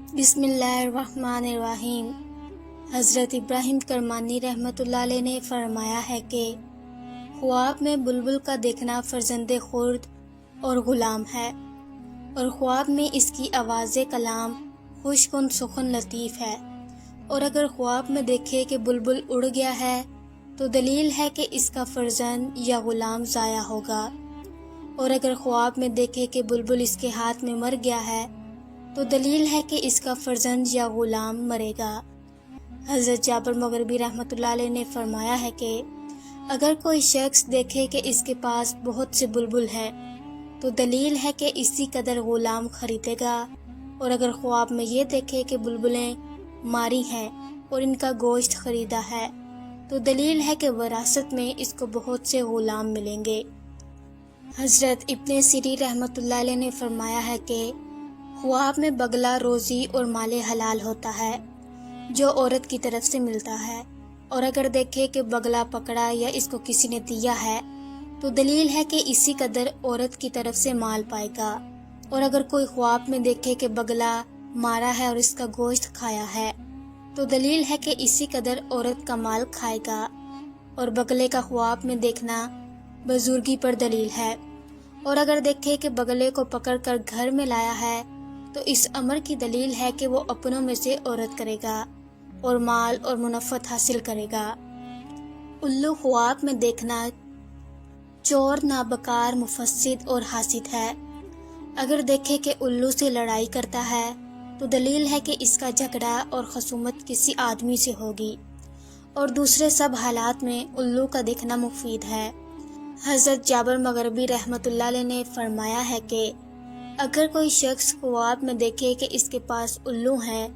بسم اللہ الرحمن الرحیم۔ حضرت ابراہیم کرمانی رحمۃ اللہ علیہ نے فرمایا ہے کہ خواب میں بلبل کا دیکھنا فرزند خرد اور غلام ہے، اور خواب میں اس کی آواز کلام خوش کن سخن لطیف ہے، اور اگر خواب میں دیکھے کہ بلبل اڑ گیا ہے تو دلیل ہے کہ اس کا فرزند یا غلام ضائع ہوگا، اور اگر خواب میں دیکھے کہ بلبل اس کے ہاتھ میں مر گیا ہے تو دلیل ہے کہ اس کا فرزند یا غلام مرے گا۔ حضرت جابر مغربی رحمۃ اللہ علیہ نے فرمایا ہے کہ اگر کوئی شخص دیکھے کہ اس کے پاس بہت سے بلبل ہیں تو دلیل ہے کہ اسی قدر غلام خریدے گا، اور اگر خواب میں یہ دیکھے کہ بلبلیں ماری ہیں اور ان کا گوشت خریدا ہے تو دلیل ہے کہ وراثت میں اس کو بہت سے غلام ملیں گے۔ حضرت ابن سیرین رحمۃ اللہ علیہ نے فرمایا ہے کہ خواب میں بگلا روزی اور مال حلال ہوتا ہے جو عورت کی طرف سے ملتا ہے، اور اگر دیکھے کہ بگلا پکڑا یا اس کو کسی نے دیا ہے تو دلیل ہے کہ اسی قدر عورت کی طرف سے مال پائے گا، اور اگر کوئی خواب میں دیکھے کہ بگلا مارا ہے اور اس کا گوشت کھایا ہے تو دلیل ہے کہ اسی قدر عورت کا مال کھائے گا، اور بگلے کا خواب میں دیکھنا بزرگی پر دلیل ہے، اور اگر دیکھے کہ بگلے کو پکڑ کر گھر میں لایا ہے تو اس امر کی دلیل ہے کہ وہ اپنوں میں سے عورت کرے گا اور مال اور منفعت حاصل کرے گا۔ الو خواب میں دیکھنا چور، نابکار، مفسد اور حاسد ہے۔ اگر دیکھے کہ الو سے لڑائی کرتا ہے تو دلیل ہے کہ اس کا جھگڑا اور خصومت کسی آدمی سے ہوگی، اور دوسرے سب حالات میں الو کا دیکھنا مفید ہے۔ حضرت جابر مغربی رحمۃ اللہ علیہ نے فرمایا ہے کہ اگر کوئی شخص خواب میں دیکھے کہ اس کے پاس الو ہیں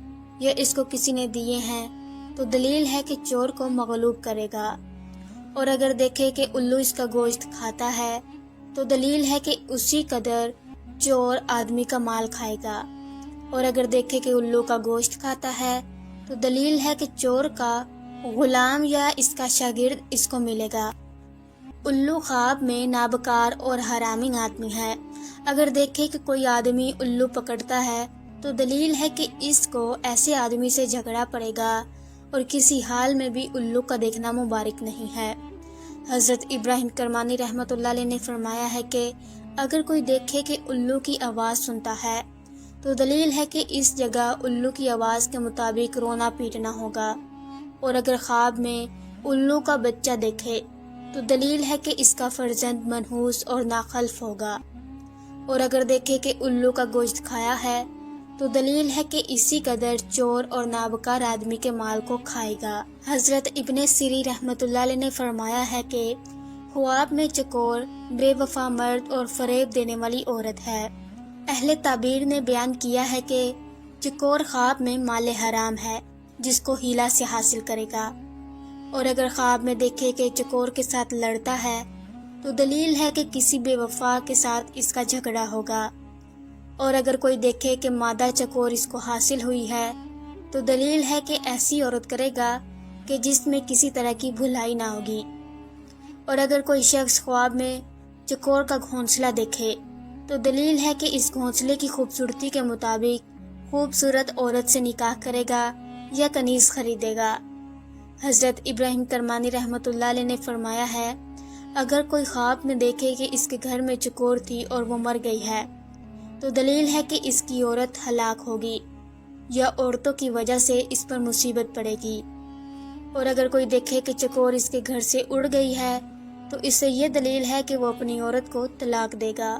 یا اس کو کسی نے دیے ہیں تو دلیل ہے کہ چور کو مغلوب کرے گا، اور اگر دیکھے کہ الو اس کا گوشت کھاتا ہے تو دلیل ہے کہ اسی قدر چور آدمی کا مال کھائے گا، اور اگر دیکھے کہ الو کا گوشت کھاتا ہے تو دلیل ہے کہ چور کا غلام یا اس کا شاگرد اس کو ملے گا۔ الو خواب میں نابکار اور حرامی آدمی ہے۔ اگر دیکھے کہ کوئی آدمی الو پکڑتا ہے تو دلیل ہے کہ اس کو ایسے آدمی سے جھگڑا پڑے گا، اور کسی حال میں بھی الو کا دیکھنا مبارک نہیں ہے۔ حضرت ابراہیم کرمانی رحمۃ اللہ علیہ نے فرمایا ہے کہ اگر کوئی دیکھے کہ الو کی آواز سنتا ہے تو دلیل ہے کہ اس جگہ الو کی آواز کے مطابق رونا پیٹنا ہوگا، اور اگر خواب میں الو کا بچہ دیکھے تو دلیل ہے کہ اس کا فرزند منحوس اور ناخلف ہوگا، اور اگر دیکھے کہ الو کا گوشت کھایا ہے تو دلیل ہے کہ اسی قدر چور اور نابکار آدمی کے مال کو کھائے گا۔ حضرت ابن سیرین رحمۃ اللہ علیہ نے فرمایا ہے کہ خواب میں چکور بے وفا مرد اور فریب دینے والی عورت ہے۔ اہل تعبیر نے بیان کیا ہے کہ چکور خواب میں مال حرام ہے جس کو ہیلا سے حاصل کرے گا، اور اگر خواب میں دیکھے کہ چکور کے ساتھ لڑتا ہے تو دلیل ہے کہ کسی بے وفا کے ساتھ اس کا جھگڑا ہوگا، اور اگر کوئی دیکھے کہ مادہ چکور اس کو حاصل ہوئی ہے تو دلیل ہے کہ ایسی عورت کرے گا کہ جس میں کسی طرح کی بھلائی نہ ہوگی، اور اگر کوئی شخص خواب میں چکور کا گھونسلہ دیکھے تو دلیل ہے کہ اس گھونسلے کی خوبصورتی کے مطابق خوبصورت عورت سے نکاح کرے گا یا کنیز خریدے گا۔ حضرت ابراہیم کرمانی رحمۃ اللہ علیہ نے فرمایا ہے اگر کوئی خواب میں دیکھے کہ اس کے گھر میں چکور تھی اور وہ مر گئی ہے تو دلیل ہے کہ اس کی عورت ہلاک ہوگی یا عورتوں کی وجہ سے اس پر مصیبت پڑے گی، اور اگر کوئی دیکھے کہ چکور اس کے گھر سے اڑ گئی ہے تو اس سے یہ دلیل ہے کہ وہ اپنی عورت کو طلاق دے گا۔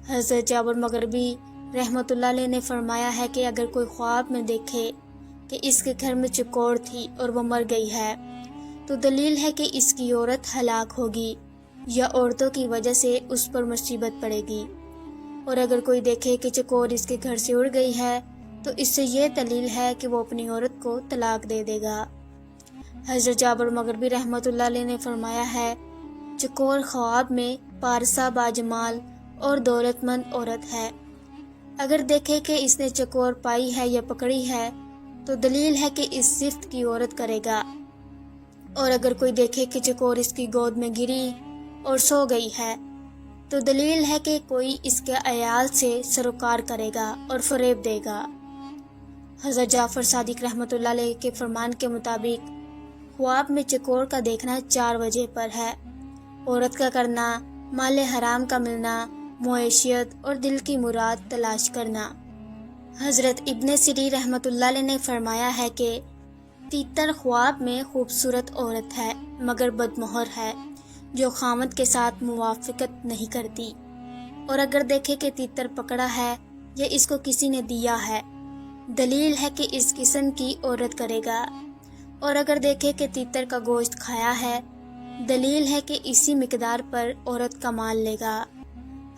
حضرت جابر مغربی رحمۃ اللہ علیہ نے فرمایا ہے کہ اگر کوئی خواب میں دیکھے کہ اس کے گھر میں چکور تھی اور وہ مر گئی ہے تو دلیل ہے کہ اس کی عورت ہلاک ہوگی یا عورتوں کی وجہ سے اس پر مصیبت پڑے گی، اور اگر کوئی دیکھے کہ چکور اس کے گھر سے اڑ گئی ہے تو اس سے یہ دلیل ہے کہ وہ اپنی عورت کو طلاق دے دے گا۔ حضرت جابر مغربی رحمۃ اللہ علیہ نے فرمایا ہے چکور خواب میں پارسا باجمال اور دولت مند عورت ہے۔ اگر دیکھے کہ اس نے چکور پائی ہے یا پکڑی ہے تو دلیل ہے کہ اس صفت کی عورت کرے گا، اور اگر کوئی دیکھے کہ چکور اس کی گود میں گری اور سو گئی ہے تو دلیل ہے کہ کوئی اس کے عیال سے سروکار کرے گا اور فریب دے گا۔ حضرت جعفر صادق رحمۃ اللہ علیہ کے فرمان کے مطابق خواب میں چکور کا دیکھنا 4 وجہ پر ہے۔ عورت کا کرنا، مال حرام کا ملنا، معیشت اور دل کی مراد تلاش کرنا۔ حضرت ابن سیرین رحمۃ اللہ علیہ نے فرمایا ہے کہ تیتر خواب میں خوبصورت عورت ہے مگر بدمہر ہے جو خامد کے ساتھ موافقت نہیں کرتی، اور اگر دیکھے کہ تیتر پکڑا ہے یا اس کو کسی نے دیا ہے، دلیل ہے کہ اس قسم کی عورت کرے گا، اور اگر دیکھے کہ تیتر کا گوشت کھایا ہے، دلیل ہے کہ اسی مقدار پر عورت کا مال لے گا۔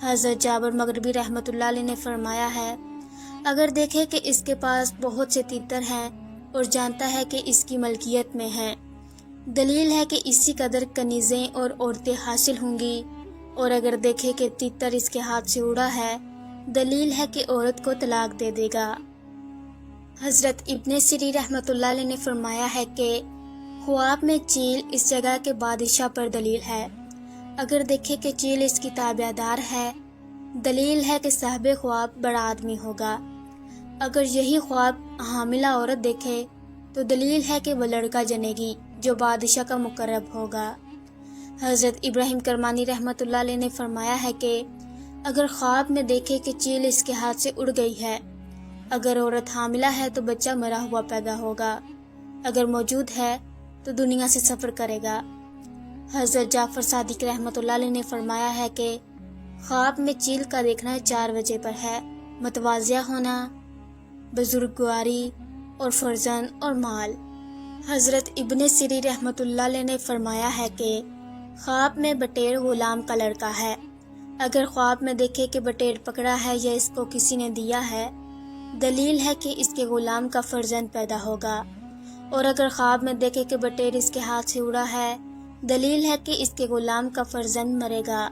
حضرت جابر مغربی رحمۃ اللہ علیہ نے فرمایا ہے، اگر دیکھے کہ اس کے پاس بہت سے تیتر ہیں اور جانتا ہے کہ اس کی ملکیت میں ہیں، دلیل ہے کہ اسی قدر کنیزیں اور عورتیں حاصل ہوں گی، اور اگر دیکھے کہ تیتر اس کے ہاتھ سے اڑا ہے، دلیل ہے کہ عورت کو طلاق دے دے گا۔ حضرت ابن سیرین رحمۃ اللہ علیہ نے فرمایا ہے کہ خواب میں چیل اس جگہ کے بادشاہ پر دلیل ہے۔ اگر دیکھے کہ چیل اس کی تابع دار ہے، دلیل ہے کہ صاحب خواب بڑا آدمی ہوگا۔ اگر یہی خواب حاملہ عورت دیکھے تو دلیل ہے کہ وہ لڑکا جنے گی جو بادشاہ کا مقرب ہوگا۔ حضرت ابراہیم کرمانی رحمۃ اللہ علیہ نے فرمایا ہے کہ اگر خواب میں دیکھے کہ چیل اس کے ہاتھ سے اڑ گئی ہے، اگر عورت حاملہ ہے تو بچہ مرا ہوا پیدا ہوگا، اگر موجود ہے تو دنیا سے سفر کرے گا۔ حضرت جعفر صادق رحمۃ اللہ علیہ نے فرمایا ہے کہ خواب میں چیل کا دیکھنا 4 وجہ پر ہے: متواضع ہونا، بزرگواری اور فرزند اور مال۔ حضرت ابن سیرین رحمۃ اللہ علیہ نے فرمایا ہے کہ خواب میں بٹیر غلام کا لڑکا ہے۔ اگر خواب میں دیکھے کہ بٹیر پکڑا ہے یا اس کو کسی نے دیا ہے، دلیل ہے کہ اس کے غلام کا فرزند پیدا ہوگا، اور اگر خواب میں دیکھے کہ بٹیر اس کے ہاتھ سے اڑا ہے، دلیل ہے کہ اس کے غلام کا فرزند مرے گا۔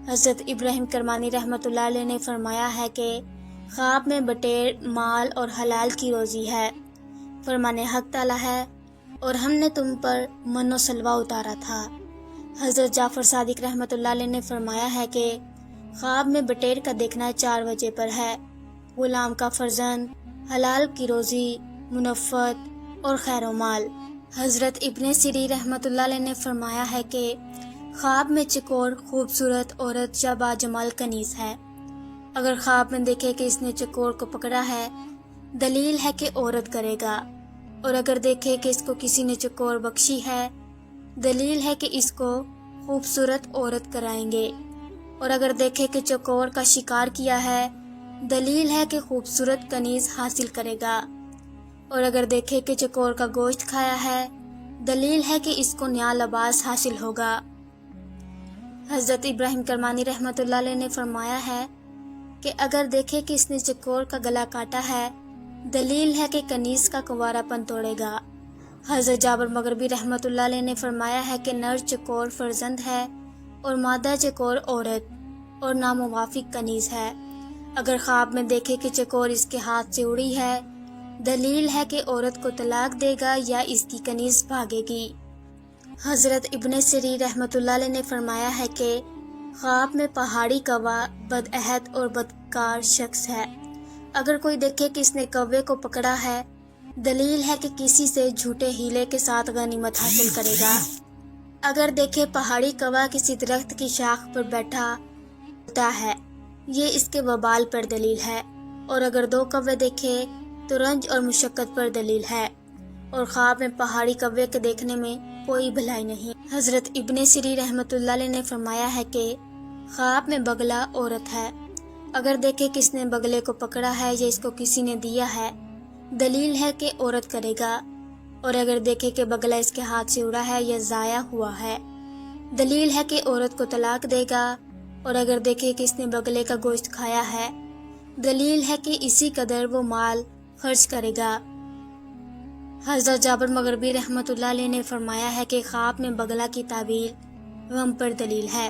حضرت ابراہیم کرمانی رحمۃ اللہ علیہ نے فرمایا ہے کہ خواب میں بٹیر مال اور حلال کی روزی ہے۔ فرمان حق تعالی ہے، اور ہم نے تم پر من و سلوہ اتارا تھا۔ حضرت جعفر صادق رحمۃ اللہ علیہ نے فرمایا ہے کہ خواب میں بٹیر کا دیکھنا 4 وجہ پر ہے: غلام کا فرزند، حلال کی روزی، منفت اور خیر و مال۔ حضرت ابن سیرین رحمۃ اللہ علیہ نے فرمایا ہے کہ خواب میں چکور خوبصورت عورت یا باجمال کنیز ہے۔ اگر خواب میں دیکھے کہ اس نے چکور کو پکڑا ہے، دلیل ہے کہ عورت کرے گا، اور اگر دیکھے کہ اس کو کسی نے چکور بخشی ہے، دلیل ہے کہ اس کو خوبصورت عورت کرائیں گے، اور اگر دیکھے کہ چکور کا شکار کیا ہے، دلیل ہے کہ خوبصورت کنیز حاصل کرے گا، اور اگر دیکھے کہ چکور کا گوشت کھایا ہے، دلیل ہے کہ اس کو نیا لباس حاصل ہوگا۔ حضرت ابراہیم کرمانی رحمۃ اللہ علیہ نے فرمایا ہے کہ اگر دیکھے کہ اس نے چکور کا گلا کاٹا ہے، دلیل ہے کہ کنیز کا کنوارا پن توڑے گا۔ حضرت جابر مغربی رحمۃ اللہ علیہ نے فرمایا ہے کہ نر چکور فرزند ہے اور مادہ چکور عورت اور ناموافق کنیز ہے۔ اگر خواب میں دیکھے کہ چکور اس کے ہاتھ سے اڑی ہے، دلیل ہے کہ عورت کو طلاق دے گا یا اس کی کنیز بھاگے گی۔ حضرت ابن سیرین رحمۃ اللہ علیہ نے فرمایا ہے کہ خواب میں پہاڑی کوا بدعہد اور بدکار شخص ہے۔ اگر کوئی دیکھے کہ اس نے کوے کو پکڑا ہے، دلیل ہے کہ کسی سے جھوٹے ہیلے کے ساتھ غنیمت حاصل کرے گا۔ اگر دیکھے پہاڑی کوا کسی درخت کی شاخ پر بیٹھا ہوتا ہے، یہ اس کے وبال پر دلیل ہے، اور اگر 2 کوے دیکھے تو رنج اور مشقت پر دلیل ہے، اور خواب میں پہاڑی کوے کے دیکھنے میں کوئی بھلائی نہیں۔ حضرت ابن سیرین رحمۃ اللہ علیہ نے فرمایا ہے کہ خواب میں بگلا عورت ہے۔ اگر دیکھے کس نے بگلے کو پکڑا ہے یا اس کو کسی نے دیا ہے، دلیل ہے کہ عورت کرے گا، اور اگر دیکھے کہ بگلا اس کے ہاتھ سے اڑا ہے یا ضائع ہوا ہے، دلیل ہے کہ عورت کو طلاق دے گا، اور اگر دیکھے کہ اس نے بگلے کا گوشت کھایا ہے، دلیل ہے کہ اسی قدر وہ مال خرچ کرے گا۔ حضرت جابر مغربی رحمۃ اللہ علیہ نے فرمایا ہے کہ خواب میں بگلا کی تعبیر غم پر دلیل ہے۔